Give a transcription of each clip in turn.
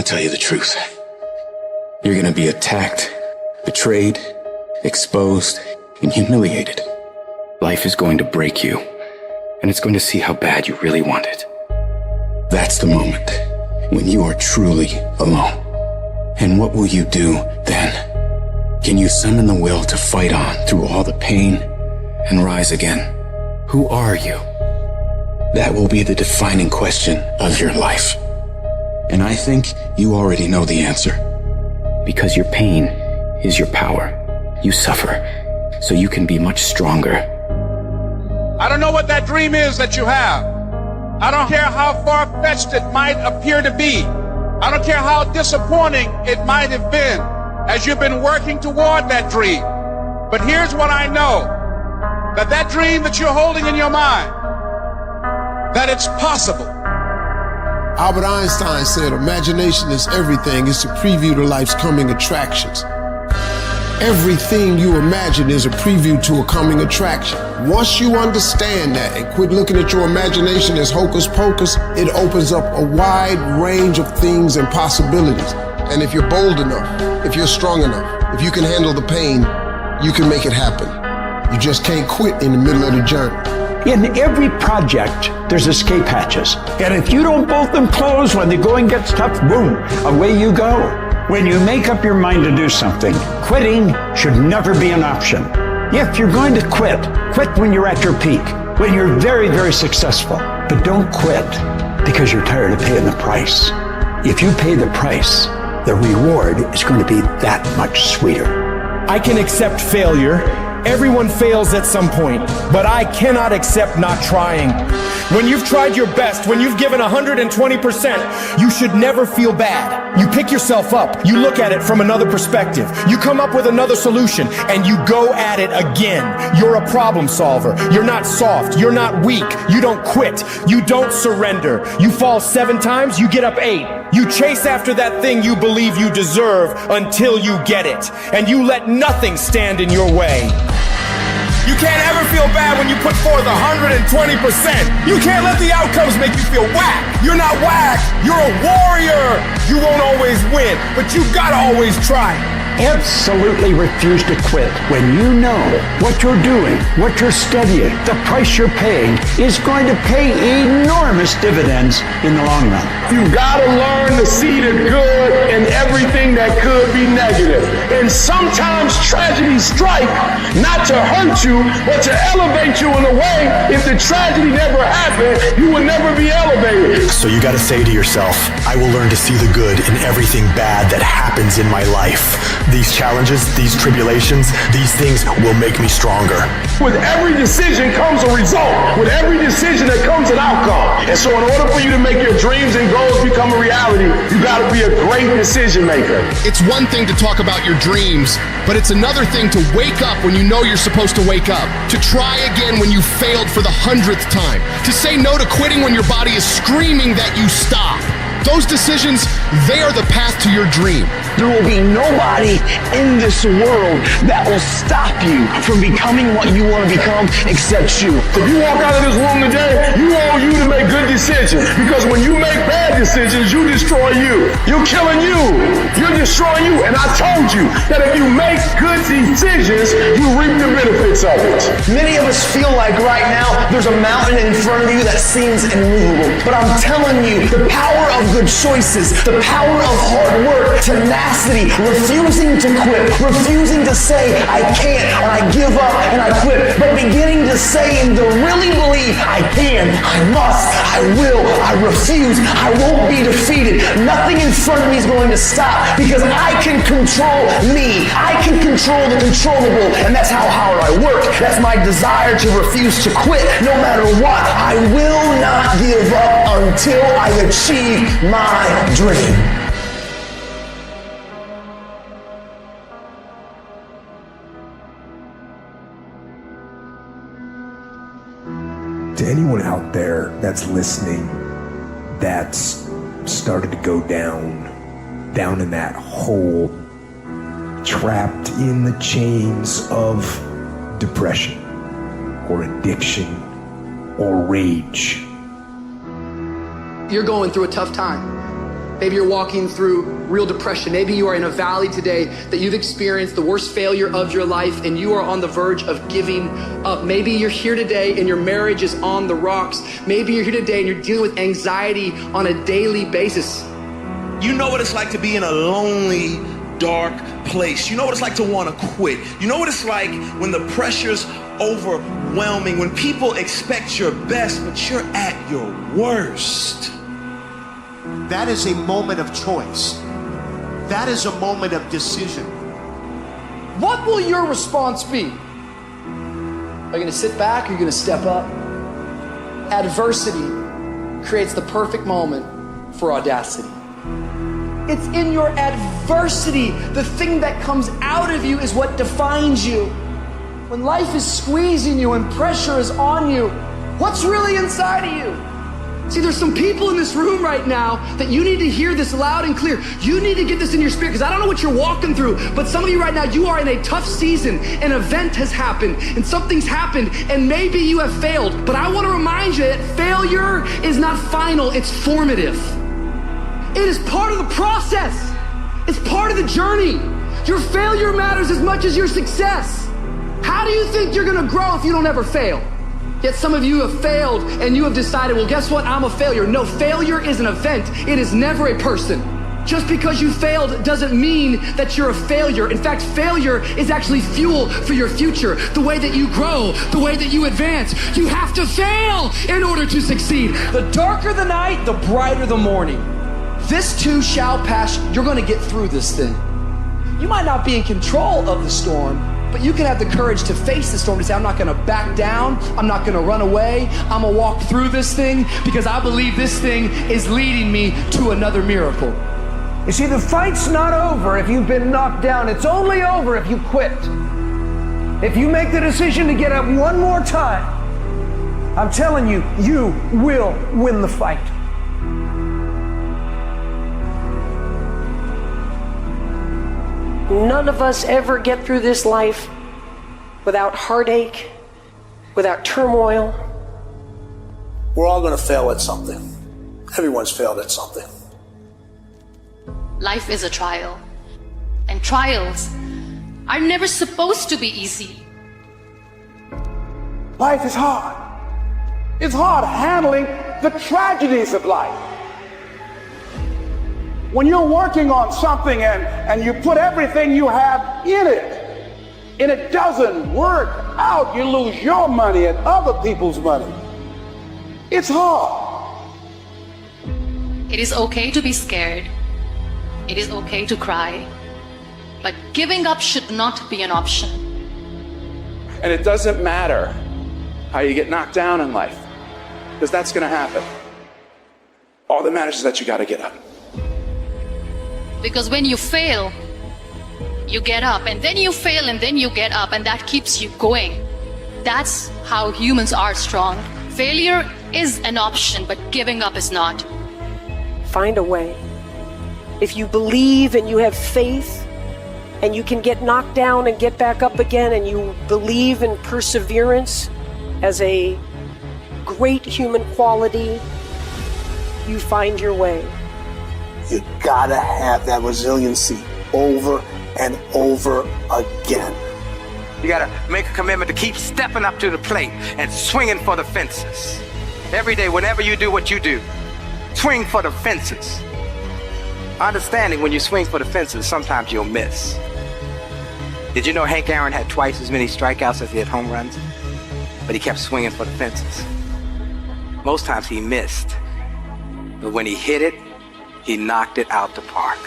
to tell you the truth. You're going to be attacked, betrayed, exposed, and humiliated. Life is going to break you, and it's going to see how bad you really want it. That's the moment when you are truly alone. And what will you do then? Can you summon the will to fight on through all the pain and rise again? Who are you? That will be the defining question of your life. And I think you already know the answer. Because your pain is your power. You suffer, so you can be much stronger. I don't know what that dream is that you have. I don't care how far-fetched it might appear to be. I don't care how disappointing it might have been as you've been working toward that dream. But here's what I know, that dream that you're holding in your mind, that it's possible. Albert Einstein said, imagination is everything. It's a preview to life's coming attractions. Everything you imagine is a preview to a coming attraction. Once you understand that and quit looking at your imagination as hocus pocus, it opens up a wide range of things and possibilities. And if you're bold enough, if you're strong enough, if you can handle the pain, you can make it happen. You just can't quit in the middle of the journey. In every project, there's escape hatches. And if you don't bolt them closed when the going gets tough, boom, away you go. When you make up your mind to do something, quitting should never be an option. If you're going to quit when you're at your peak, when you're very, very successful. But don't quit because you're tired of paying the price. If you pay the price, the reward is going to be that much sweeter. I can accept failure. Everyone fails at some point, but I cannot accept not trying. When you've tried your best, when you've given 120%, you should never feel bad. You pick yourself up, you look at it from another perspective, you come up with another solution, and you go at it again. You're a problem solver. You're not soft. You're not weak. You don't quit. You don't surrender. You fall 7 times, you get up 8. You chase after that thing you believe you deserve until you get it, and you let nothing stand in your way. You can't ever feel bad when you put forth 120%. You can't let the outcomes make you feel whack. You're not whack. You're a warrior. You won't always win, but you gotta always try. Absolutely refuse to quit when you know what you're doing, what you're studying, the price you're paying is going to pay enormous dividends in the long run. You gotta learn to see the good in everything that could be negative. And sometimes tragedies strike not to hurt you, but to elevate you in a way. If the tragedy never happened, you would never be elevated. So you gotta say to yourself, I will learn to see the good in everything bad that happens in my life. These challenges, these tribulations, these things will make me stronger. With every decision comes a result. With every decision there comes an outcome. And so in order for you to make your dreams and goals become a reality, you gotta be a great decision maker. It's one thing to talk about your dreams, but it's another thing to wake up when you know you're supposed to wake up, to try again when you failed for the 100th time, to say no to quitting when your body is screaming that you stop. Those decisions, they are the path to your dream. There will be nobody in this world that will stop you from becoming what you want to become except you. If you walk out of this room today, you want you to make good decisions. Because when you make bad decisions, you destroy you. You're killing you. You're destroying you. And I told you that if you make good decisions, you reap the benefits of it. Many of us feel like right now there's a mountain in front of you that seems immovable. But I'm telling you, the power of good choices, the power of hard work, tenacity, refusing to quit, refusing to say I can't and I give up and I quit, but beginning to say and to really believe I can, I must, I will, I refuse, I won't be defeated. Nothing in front of me is going to stop because I can control me. I can control the controllable, and that's how hard I work. That's my desire to refuse to quit no matter what. I will not give up until I achieve my dream. To anyone out there that's listening, that's started to go down in that hole, trapped in the chains of depression or addiction or rage. You're going through a tough time. Maybe you're walking through real depression. Maybe you are in a valley today that you've experienced the worst failure of your life and you are on the verge of giving up. Maybe you're here today and your marriage is on the rocks. Maybe you're here today and you're dealing with anxiety on a daily basis. You know what it's like to be in a lonely, dark place. You know what it's like to want to quit. You know what it's like when the pressure's overwhelming, when people expect your best, but you're at your worst. That is a moment of choice. That is a moment of decision. What will your response be? Are you going to sit back or are you going to step up? Adversity creates the perfect moment for audacity. It's in your adversity, the thing that comes out of you is what defines you. When life is squeezing you and pressure is on you, what's really inside of you? See, there's some people in this room right now that you need to hear this loud and clear. You need to get this in your spirit, because I don't know what you're walking through, but some of you right now, you are in a tough season. An event has happened and something's happened and maybe you have failed. But I want to remind you that failure is not final, it's formative. It is part of the process. It's part of the journey. Your failure matters as much as your success. How do you think you're gonna grow if you don't ever fail? Yet some of you have failed and you have decided, well, guess what? I'm a failure. No, failure is an event. It is never a person. Just because you failed doesn't mean that you're a failure. In fact, failure is actually fuel for your future. The way that you grow, the way that you advance. You have to fail in order to succeed. The darker the night, the brighter the morning. This too shall pass. You're gonna get through this thing. You might not be in control of the storm, but you can have the courage to face the storm, to say, I'm not gonna back down, I'm not gonna run away, I'm gonna walk through this thing because I believe this thing is leading me to another miracle. You see, the fight's not over if you've been knocked down. It's only over if you quit. If you make the decision to get up one more time, I'm telling you, you will win the fight. None of us ever get through this life without heartache, without turmoil. We're all going to fail at something. Everyone's failed at something. Life is a trial, and trials are never supposed to be easy. Life is hard. It's hard handling the tragedies of life. When you're working on something and you put everything you have in it, and it doesn't work out, you lose your money and other people's money. It's hard. It is okay to be scared. It is okay to cry. But giving up should not be an option. And it doesn't matter how you get knocked down in life, because that's going to happen. All that matters is that you got to get up. Because when you fail, you get up, and then you fail, and then you get up, and that keeps you going. That's how humans are strong. Failure is an option, but giving up is not. Find a way. If you believe and you have faith, and you can get knocked down and get back up again, and you believe in perseverance as a great human quality, you find your way. You gotta have that resiliency over and over again. You gotta make a commitment to keep stepping up to the plate and swinging for the fences. Every day, whenever you do what you do, swing for the fences. Understanding when you swing for the fences, sometimes you'll miss. Did you know Hank Aaron had twice as many strikeouts as he had home runs? But he kept swinging for the fences. Most times he missed. But when he hit it, he knocked it out the park.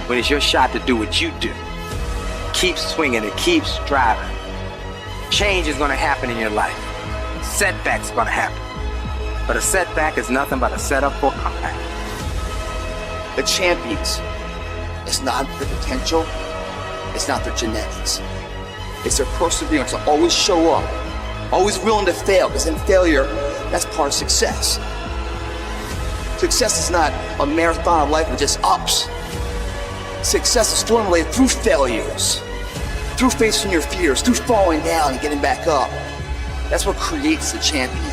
When it's your shot to do what you do, keep swinging and keep striving. Change is going to happen in your life. Setbacks are going to happen. But a setback is nothing but a setup for a comeback. The champions, it's not their potential, it's not their genetics. It's their perseverance to always show up, always willing to fail, because in failure, that's part of success. Success is not a marathon of life with just ups. Success is formulated through failures, through facing your fears, through falling down and getting back up. That's what creates the champion.